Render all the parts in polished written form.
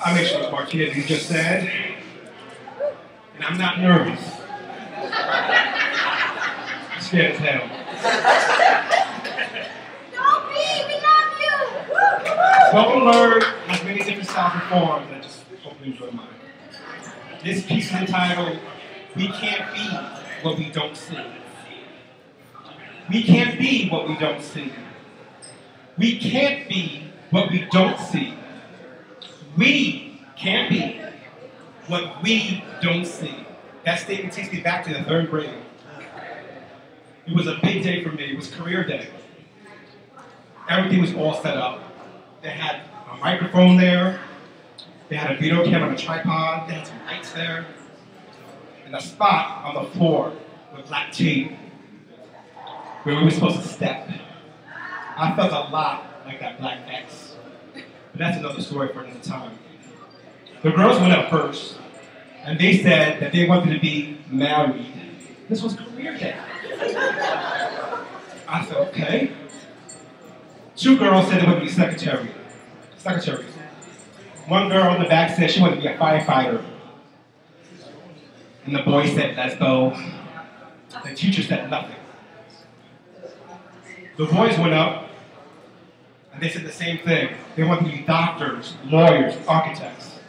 I make sure Luiz Martinez, you just said, and I'm not nervous. I'm scared as hell. Don't be, we love you! Spoken word has many different styles and forms, and I just hope you enjoy mine. This piece is entitled, We Can't Be What We Don't See. We can't be what we don't see. We can't be what we don't see. We can't be what we don't see. That statement takes me back to the 3rd grade. It was a big day for me. It was career day. Everything was all set up. They had a microphone there. They had a video camera on a tripod. They had some lights there. And a spot on the floor with black tape where we were supposed to step. I felt a lot like that black X. But that's another story for another time. The girls went up first, and they said that they wanted to be married. This was career day. I said, okay. 2 girls said they wanted to be secretaries. One girl in the back said she wanted to be a firefighter. And the boy said, let's go. The teacher said nothing. The boys went up, and they said the same thing. They wanted to be doctors, lawyers, architects.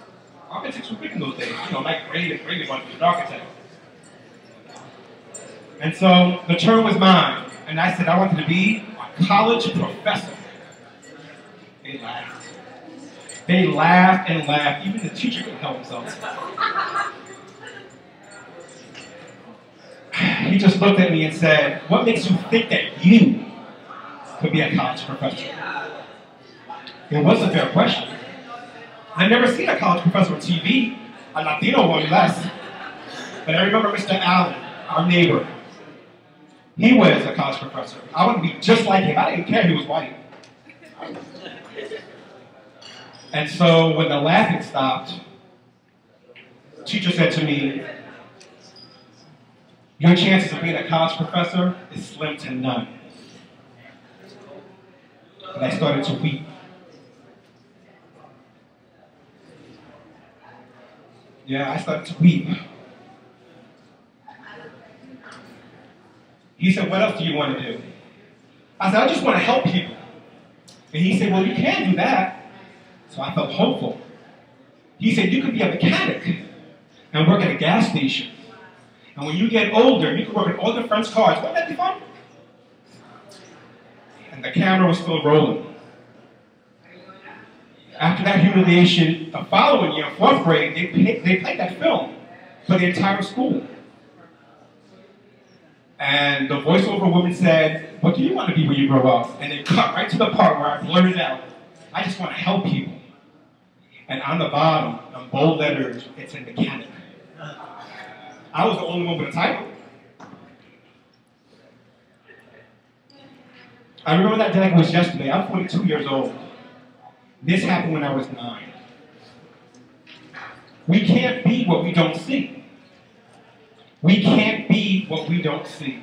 Architects were big in those days. You know, like Brady wanted to be an architect. And so the turn was mine, and I said I wanted to be a college professor. They laughed. They laughed and laughed. Even the teacher couldn't help himself. He just looked at me and said, what makes you think that you could be a college professor? It was a fair question. I've never seen a college professor on TV, a Latino one less. But I remember Mr. Allen, our neighbor. He was a college professor. I wanted to be just like him. I didn't care he was white. And so when the laughing stopped, the teacher said to me, your chances of being a college professor is slim to none. And I started to weep. Yeah, I started to weep. He said, what else do you want to do? I said, I just want to help people. And he said, well, you can do that. So I felt hopeful. He said, you could be a mechanic and work at a gas station. And when you get older, you can work on all your friends' cars. Wouldn't that be fun? And the camera was still rolling. After that humiliation, the following year, 4th grade, they played that film for the entire school. And the voiceover woman said, what do you want to be when you grow up? And they cut right to the part where I blurted out, I just want to help people. And on the bottom, in bold letters, it said mechanic. I was the only one with a title. I remember that day like it was yesterday. I'm 42 years old. This happened when I was 9. We can't be what we don't see. We can't be what we don't see.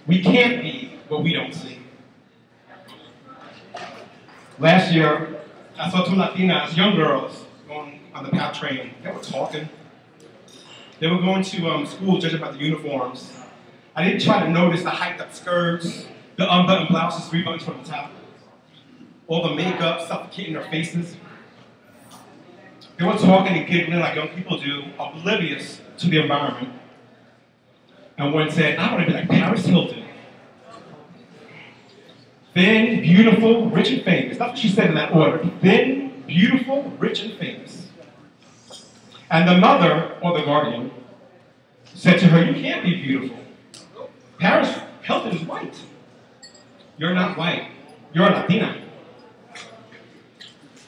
We can't be what we don't see. Last year, I saw 2 Latinas, young girls, going on the PATH train. They were talking. They were going to school judging about the uniforms. I didn't try to notice the hiked-up skirts, the unbuttoned blouses, 3 buttons from the top, all the makeup suffocating their faces. They were talking and giggling like young people do, oblivious to the environment. And one said, I want to be like Paris Hilton. Thin, beautiful, rich and famous. That's what she said in that order. Thin, beautiful, rich and famous. And the mother, or the guardian, said to her, you can't be beautiful. Paris Hilton is white. You're not white. You're a Latina.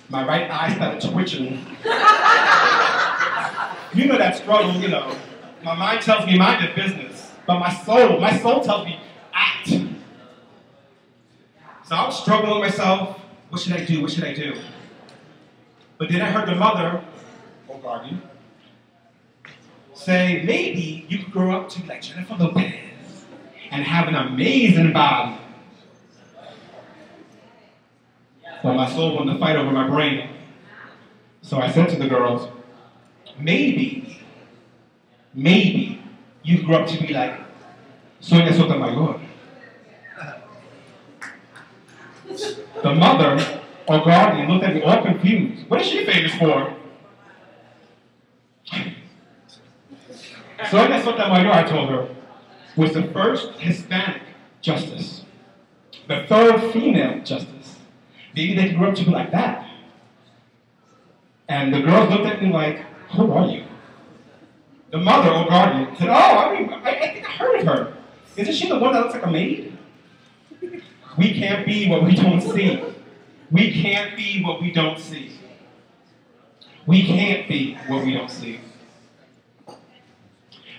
My right eye started twitching. You know that struggle, you know. My mind tells me mind your business, but my soul tells me act. So I was struggling with myself. What should I do? What should I do? But then I heard the mother, or guardian, say, maybe you could grow up to be like Jennifer Lopez and have an amazing body. But my soul wanted to fight over my brain. So I said to the girls, maybe you grew up to be like Sonia Sotomayor. The mother or guardian looked at me all confused. What is she famous for? Sonia Sotomayor, I told her, was the first Hispanic justice, the third female justice. Maybe they grew up to be like that. And the girls looked at me like, who are you? The mother or guardian said, oh, I think I heard of her. Isn't she the one that looks like a maid? We can't be what we don't see. We can't be what we don't see. We can't be what we don't see.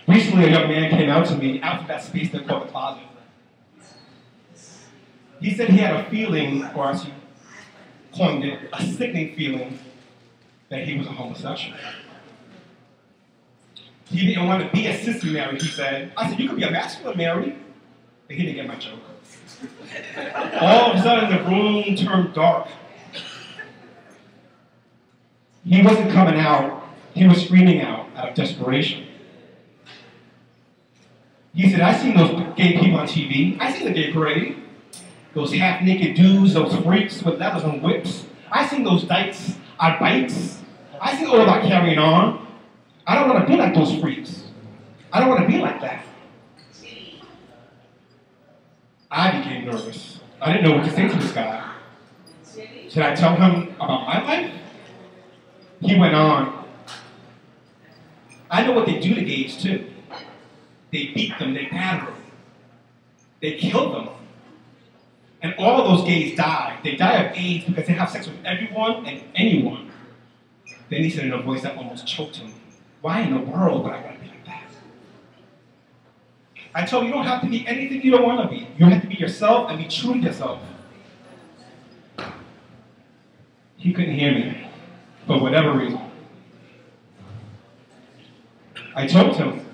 Recently, a young man came out to me out of that space they call the closet. He said he had a feeling, or as he coined it, a sickening feeling that he was a homosexual. He didn't want to be a sissy Mary, he said. I said, you could be a masculine Mary. But he didn't get my joke. All of a sudden, the room turned dark. He wasn't coming out. He was screaming out of desperation. He said, I seen those gay people on TV. I seen the gay parade. Those half-naked dudes, those freaks with leathers and whips. I seen those dykes on bikes. I seen all that carrying on. I don't want to be like those freaks. I don't want to be like that. I became nervous. I didn't know what to say to this guy. Should I tell him about my life? He went on. I know what they do to gays too. They beat them, they batter them. They kill them. And all of those gays die. They die of AIDS because they have sex with everyone and anyone. Then he said in a voice that almost choked him, why in the world would I want to be like that? I told him, you don't have to be anything you don't want to be. You have to be yourself and be true to yourself. He couldn't hear me, for whatever reason. I told him,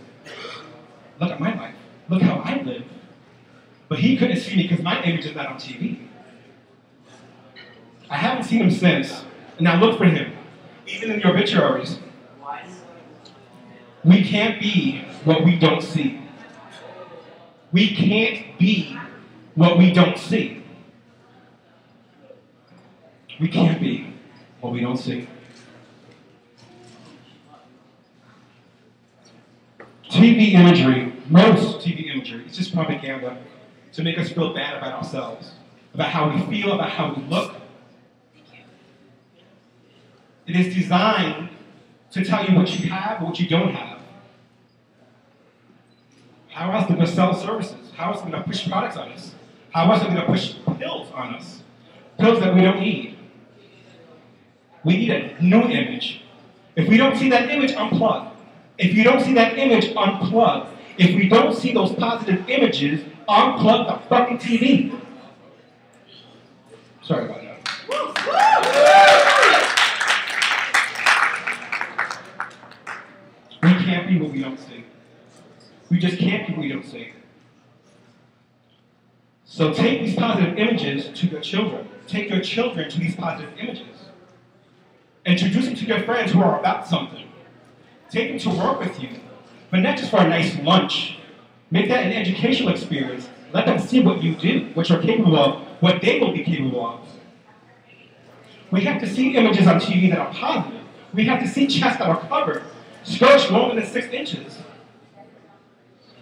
look at my life. Look how I live. But he couldn't see me because my image is not on TV. I haven't seen him since, and I look for him, even in the obituaries. We can't be what we don't see. We can't be what we don't see. We can't be what we don't see. TV imagery, most TV imagery, is just propaganda to make us feel bad about ourselves, about how we feel, about how we look. It is designed to tell you what you have or what you don't have. How else are they going to sell services? How else are they going to push products on us? How else are they going to push pills on us? Pills that we don't need. We need a new image. If we don't see that image, unplug. If you don't see that image, unplug. If we don't see those positive images, unplug the fucking TV. Sorry about that. We can't be what we don't see. We just can't be what we don't see. So take these positive images to your children. Take your children to these positive images. Introduce them to your friends who are about something. Take them to work with you, but not just for a nice lunch. Make that an educational experience. Let them see what you do, what you're capable of, what they will be capable of. We have to see images on TV that are positive. We have to see chests that are covered, skirts longer than 6 inches.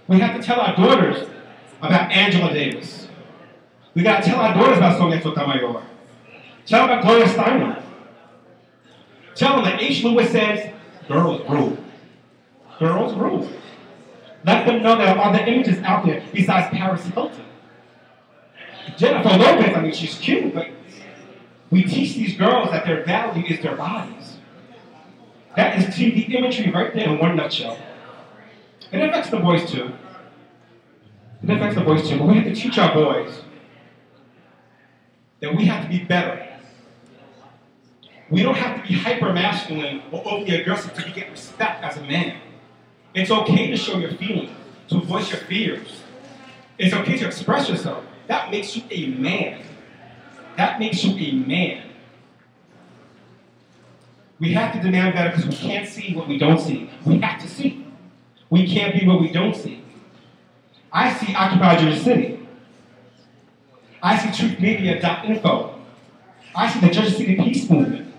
We have to tell our daughters about Angela Davis. We got to tell our daughters about Sonia Sotomayor. Tell them about Gloria Steinem. Tell them that H. Lewis says, girls rule. Girls rule. Let them know there are other images out there besides Paris Hilton. Jennifer Lopez, I mean, she's cute, but we teach these girls that their value is their bodies. That is TV imagery right there in one nutshell. It affects the boys too. It affects the boys too, but we have to teach our boys that we have to be better. We don't have to be hyper-masculine or overly aggressive to get respect as a man. It's okay to show your feelings, to voice your fears. It's okay to express yourself. That makes you a man. That makes you a man. We have to demand better because we can't see what we don't see. We have to see. We can't be what we don't see. I see OccupyJerseyCity. I see Truth-Media.Info. I see the Jersey City Peace Movement.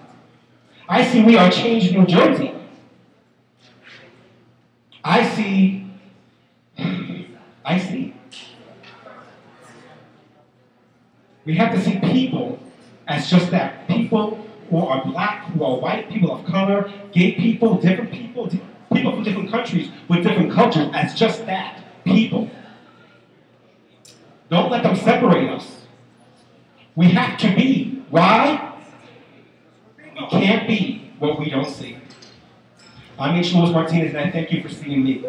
I see WeAreChangeNJ. I see. We have to see people as just that. People who are black, who are white, people of color, gay people, different people, people from different countries with different cultures as just that. People. Don't let them separate us. We have to be. Why? We can't be what we don't see. I'm Luiz Martinez, and I thank you for seeing me.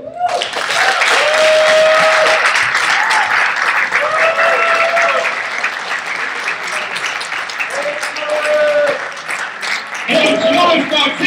It's Luiz Martinez.